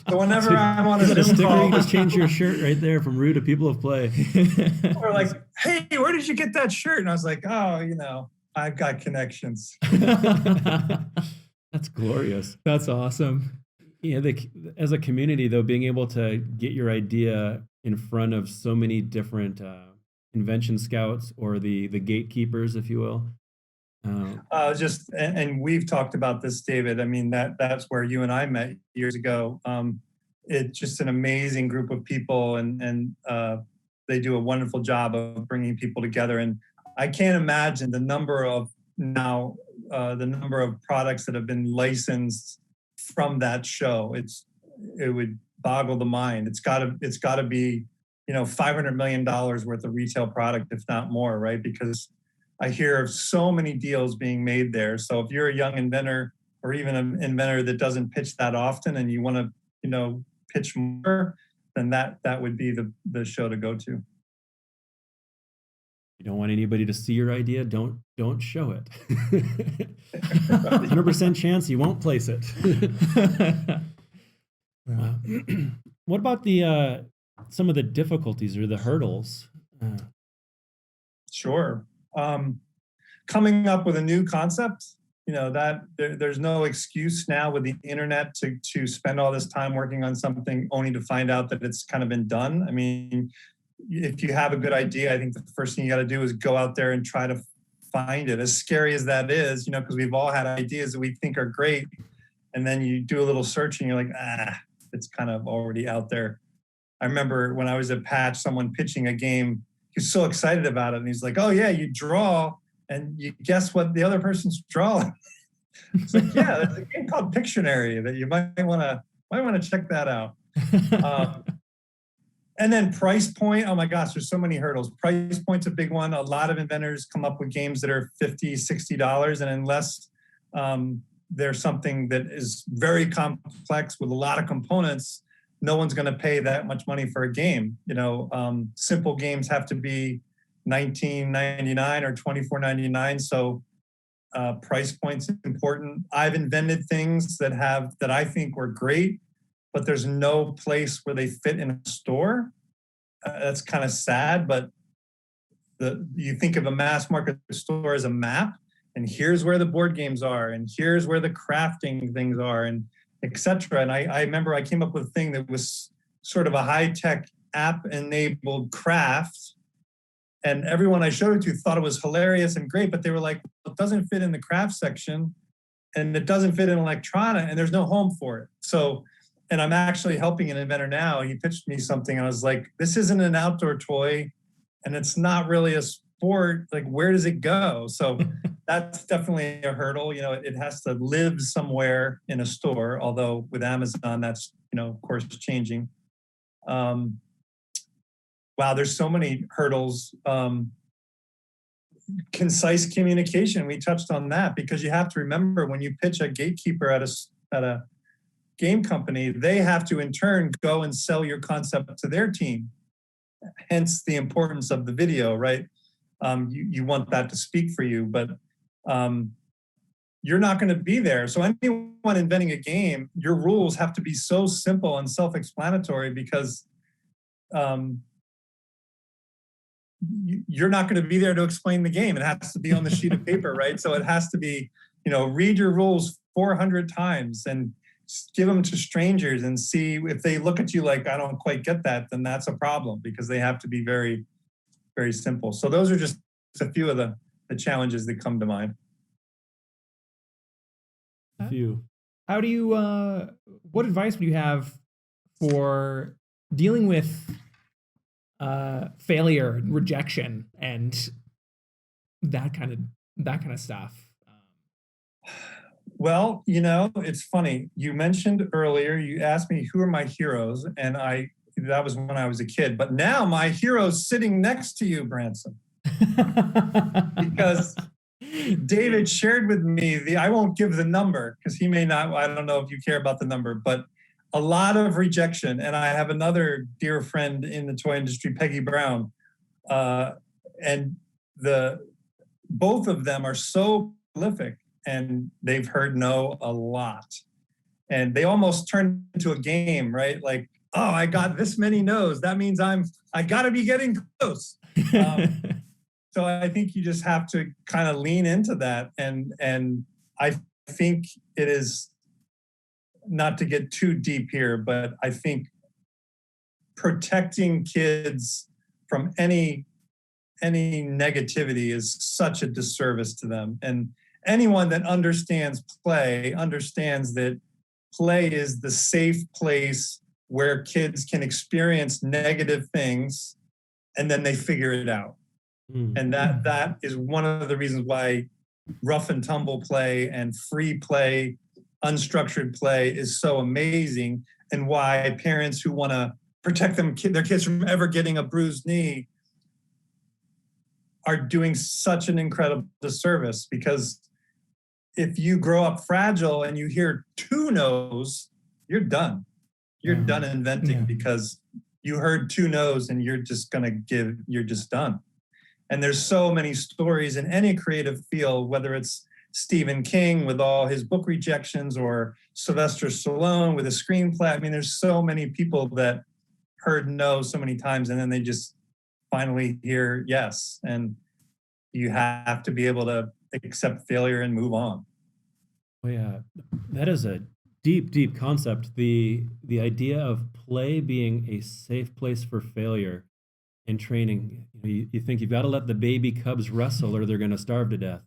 So whenever I'm on a Is that a Zoom sticker? call, You just change your shirt right there from Rue to People of Play. or like, hey, where did you get that shirt? And I was like, oh, I've got connections. That's glorious. That's awesome. Yeah, as a community, though, being able to get your idea in front of so many different invention scouts, or the gatekeepers, if you will. And we've talked about this, David. I mean, that's where you and I met years ago. It's just an amazing group of people, and they do a wonderful job of bringing people together. And I can't imagine the number of products that have been licensed from that show. It would boggle the mind. It's got to be, $500 million worth of retail product, if not more, right? Because I hear of so many deals being made there. So if you're a young inventor, or even an inventor that doesn't pitch that often, and you want to, pitch more, then that would be the show to go to. You don't want anybody to see your idea, don't show it. 100% chance you won't place it. What about some of the difficulties or the hurdles? Sure. Coming up with a new concept, that there's no excuse now with the internet to spend all this time working on something only to find out that it's kind of been done. I mean, if you have a good idea, I think the first thing you got to do is go out there and try to find it. As scary as that is, because we've all had ideas that we think are great, and then you do a little searching, you're like, it's kind of already out there. I remember when I was at Patch, someone pitching a game, he was so excited about it, and he's like, oh yeah, you draw, and you guess what the other person's drawing. It's like, yeah, there's a game called Pictionary that you might want to check that out. And then price point, oh my gosh, there's so many hurdles. Price point's a big one. A lot of inventors come up with games that are $50, $60, and unless there's something that is very complex with a lot of components, no one's going to pay that much money for a game. Simple games have to be $19.99 or $24.99. So price point's important. I've invented things that I think were great, but there's no place where they fit in a store. That's kind of sad, but you think of a mass market store as a map, and here's where the board games are, and here's where the crafting things are, and etc. And I remember I came up with a thing that was sort of a high-tech app-enabled craft, and everyone I showed it to thought it was hilarious and great, but they were like, it doesn't fit in the craft section, and it doesn't fit in electronic, and there's no home for it. So, and I'm actually helping an inventor now. He pitched me something, and I was like, this isn't an outdoor toy, and it's not really a sport. Like, where does it go? So that's definitely a hurdle. You know, it has to live somewhere in a store, although with Amazon, that's, you know, of course, changing. Wow, there's so many hurdles. Concise communication, we touched on that, because you have to remember, when you pitch a gatekeeper at a game company, they have to in turn go and sell your concept to their team. Hence the importance of the video, right? You want that to speak for you, but you're not going to be there. So anyone inventing a game, your rules have to be so simple and self-explanatory, because you're not going to be there to explain the game. It has to be on the sheet of paper, right? So it has to be, you know, read your rules 400 times and give them to strangers and see if they look at you like, I don't quite get that, then that's a problem, because they have to be very, very simple. So those are just a few of the challenges that come to mind. A few. How do you, what advice would you have for dealing with failure and rejection and that kind of stuff? Well, you know, it's funny. You mentioned earlier, you asked me who are my heroes, and that was when I was a kid. But now my hero's sitting next to you, Branson. Because David shared with me I won't give the number, because he may not, I don't know if you care about the number, but a lot of rejection. And I have another dear friend in the toy industry, Peggy Brown, and both of them are so prolific, and they've heard no a lot. And they almost turned into a game, right? Like, oh, I got this many no's. That means I got to be getting close. So I think you just have to kind of lean into that. And I think it is, not to get too deep here, but I think protecting kids from any negativity is such a disservice to them. And anyone that understands play understands that play is the safe place where kids can experience negative things and then they figure it out. And that is one of the reasons why rough and tumble play and free play, unstructured play is so amazing, and why parents who want to protect their kids from ever getting a bruised knee are doing such an incredible disservice. Because if you grow up fragile and you hear 2 no's, you're done. You're done inventing, because you heard 2 no's and you're just done. And there's so many stories in any creative field, whether it's Stephen King with all his book rejections, or Sylvester Stallone with a screenplay. I mean, there's so many people that heard no so many times, and then they just finally hear yes. And you have to be able to accept failure and move on. Oh yeah, that is a deep, deep concept. The idea of play being a safe place for failure and training. You think you've got to let the baby cubs wrestle, or they're going to starve to death.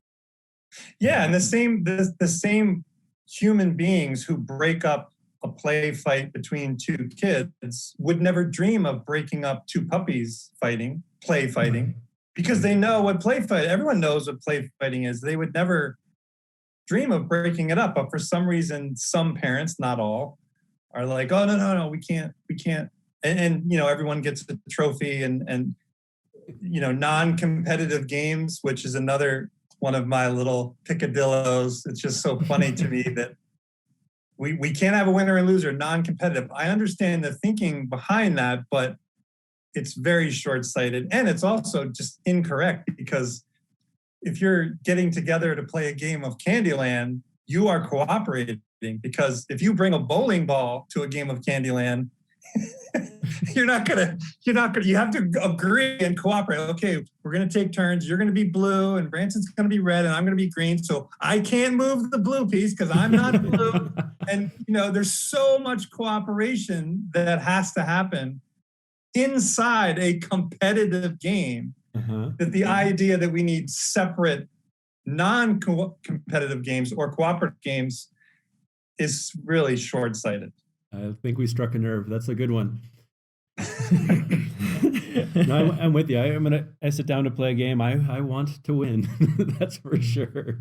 Yeah, and the same human beings who break up a play fight between 2 kids would never dream of breaking up 2 puppies play fighting, because they know what play fight. Everyone knows what play fighting is. They would never dream of breaking it up, but for some reason, some parents, not all, are like, oh no, we can't. And you know, everyone gets a trophy, and you know, non-competitive games, which is another one of my little picadillos. It's just so funny to me that we can't have a winner and loser, non-competitive. I understand the thinking behind that, but it's very short-sighted, and it's also just incorrect, because if you're getting together to play a game of Candyland, you are cooperating. because if you bring a bowling ball to a game of Candyland, you have to agree and cooperate. Okay, we're going to take turns. You're going to be blue and Branson's going to be red and I'm going to be green. So I can't move the blue piece because I'm not blue. And, there's so much cooperation that has to happen inside a competitive game that the idea that we need separate non-competitive games or cooperative games is really short-sighted. I think we struck a nerve. That's a good one. No, I'm with you. I sit down to play a game. I want to win. That's for sure.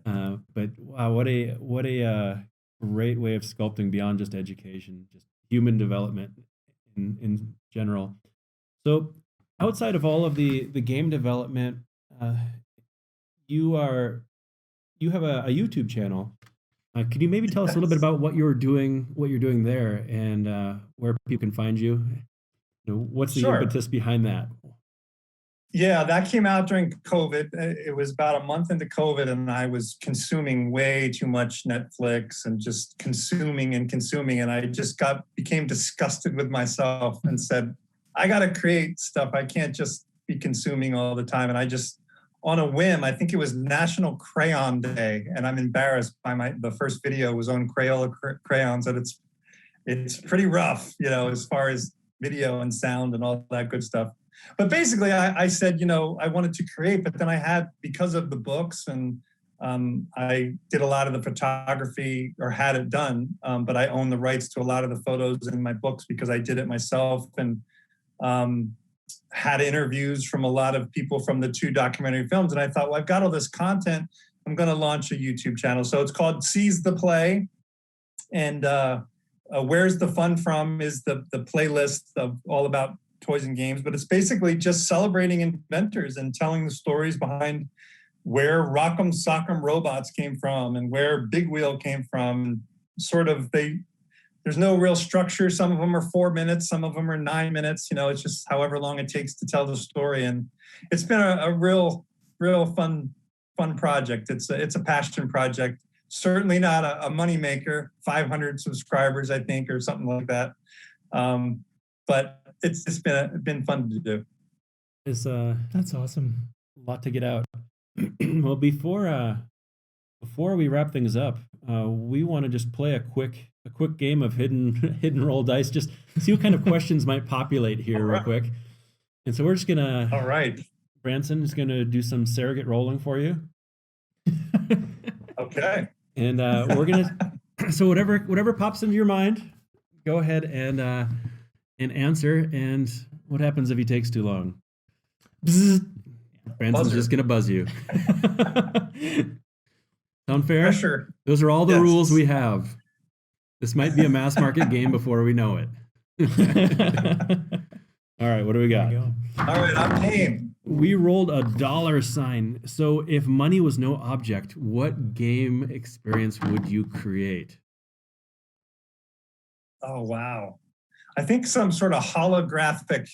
But wow, what a great way of sculpting beyond just education, just human development in general. So outside of all of the game development, you have a YouTube channel. Could you maybe tell us a little bit about what you're doing there, and where people can find you? What's the impetus behind that? Yeah, that came out during COVID. It was about a month into COVID, and I was consuming way too much Netflix and just consuming. And I just became disgusted with myself and said, I got to create stuff. I can't just be consuming all the time. And I just, on a whim, I think it was National Crayon Day, and I'm embarrassed by the first video was on Crayola crayons, and it's pretty rough, as far as video and sound and all that good stuff. But basically, I said, I wanted to create, but then I had, because of the books, and I did a lot of the photography, or had it done, but I own the rights to a lot of the photos in my books because I did it myself, and had interviews from a lot of people from the 2 documentary films. And I thought, well, I've got all this content. I'm going to launch a YouTube channel. So it's called Seize the Play. And Where's the Fun From is the playlist of all about toys and games. But it's basically just celebrating inventors and telling the stories behind where Rock'em Sock'em Robots came from and where Big Wheel came from. Sort of there's no real structure. Some of them are 4 minutes, some of them are 9 minutes. It's just however long it takes to tell the story. And it's been a real fun project. It's a passion project. Certainly not a money maker. 500 subscribers, I think, or something like that. But it's been fun to do. That's awesome. A lot to get out. Well, before we wrap things up, we want to just play a quick game of hidden roll dice. Just see what kind of questions might populate here real quick. And so we're just gonna. All right. Branson is gonna do some surrogate rolling for you. Okay. And we're gonna. So whatever pops into your mind, go ahead and answer. And what happens if he takes too long? Bzzz. Branson's just gonna buzz you. Sound fair? Pressure. Those are all the rules we have. This might be a mass market game before we know it. All right, what do we got? All right, I'm game. We rolled a $. So if money was no object, what game experience would you create? Oh, wow. I think some sort of holographic,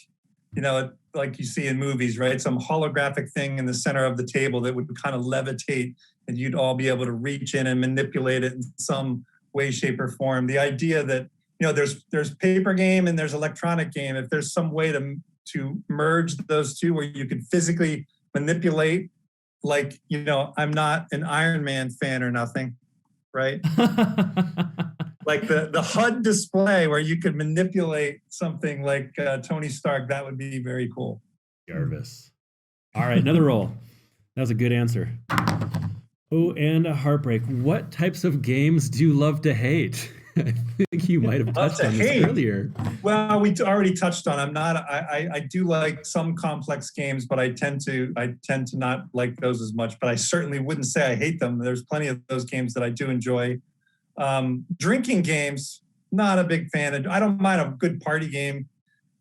like you see in movies, right? Some holographic thing in the center of the table that would kind of levitate, and you'd all be able to reach in and manipulate it in some way, shape, or form. The idea that, there's paper game and there's electronic game. If there's some way to merge those two where you could physically manipulate, like, I'm not an Iron Man fan or nothing, right? Like the HUD display where you could manipulate something like Tony Stark, that would be very cool. Jarvis. All right, another roll. That was a good answer. Oh, and a heartbreak. What types of games do you love to hate? I think you might have touched on this earlier. Well, we already touched on. I do like some complex games, but I tend to not like those as much. But I certainly wouldn't say I hate them. There's plenty of those games that I do enjoy. Drinking games, not a big fan of. I don't mind a good party game,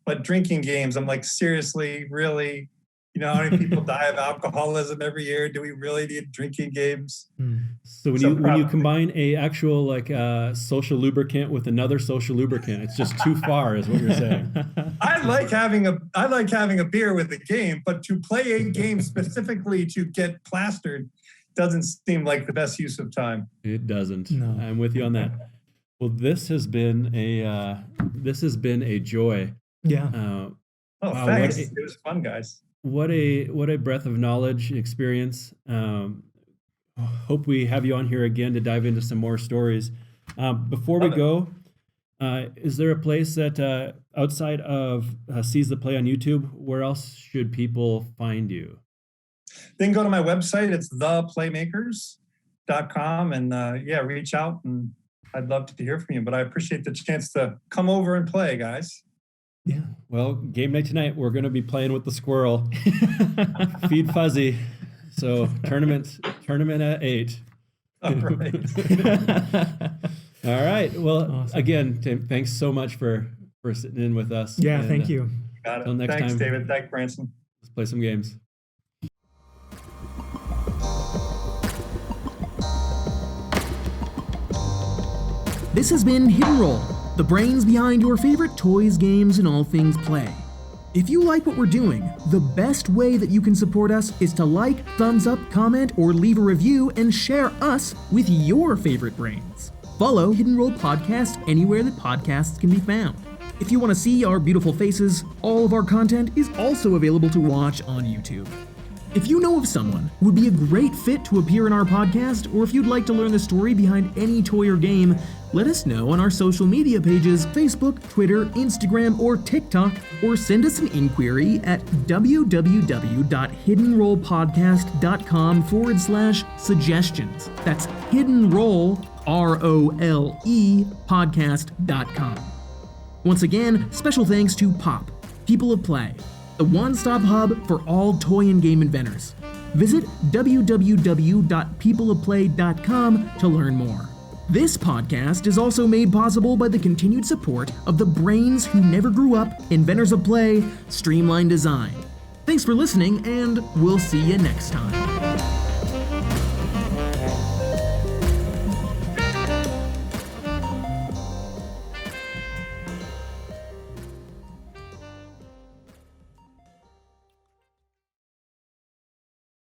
but drinking games, I'm like, seriously, really? How many people die of alcoholism every year? Do we really need drinking games? So when you combine a actual social lubricant with another social lubricant, it's just too far, is what you're saying. I like having a beer with the game, but to play a game specifically to get plastered, doesn't seem like the best use of time. It doesn't. No. I'm with you on that. Well, this has been a joy. Yeah. Wow, Thanks. It was fun, guys. What a breadth of knowledge and experience. Hope we have you on here again to dive into some more stories. Before we go, is there a place that outside of Seize the Play on YouTube, where else should people find you? Then go to my website. It's theplaymakers.com, and reach out, and I'd love to hear from you. But I appreciate the chance to come over and play, guys. Yeah. Well, game night tonight, we're going to be playing with the squirrel. Feed Fuzzy. So tournament at 8. All right. All right. Well, Awesome. Again, Tim, thanks so much for sitting in with us. Yeah, And, thank you. Got it. Till next Thanks, time. David. Thanks, Branson. Let's play some games. This has been Hidden Roll, the brains behind your favorite toys, games, and all things play. If you like what we're doing, the best way that you can support us is to like, thumbs up, comment, or leave a review and share us with your favorite brains. Follow Hidden Roll Podcast anywhere that podcasts can be found. If you want to see our beautiful faces, all of our content is also available to watch on YouTube. If you know of someone who would be a great fit to appear in our podcast, or if you'd like to learn the story behind any toy or game, let us know on our social media pages, Facebook, Twitter, Instagram, or TikTok, or send us an inquiry at www.hiddenrollpodcast.com/suggestions. That's Hidden Roll, ROLE, podcast.com. Once again, special thanks to Pop, People of Play, the one-stop hub for all toy and game inventors. Visit www.peopleofplay.com to learn more. This podcast is also made possible by the continued support of the brains who never grew up, inventors of play, Streamline Design. Thanks for listening, and we'll see you next time.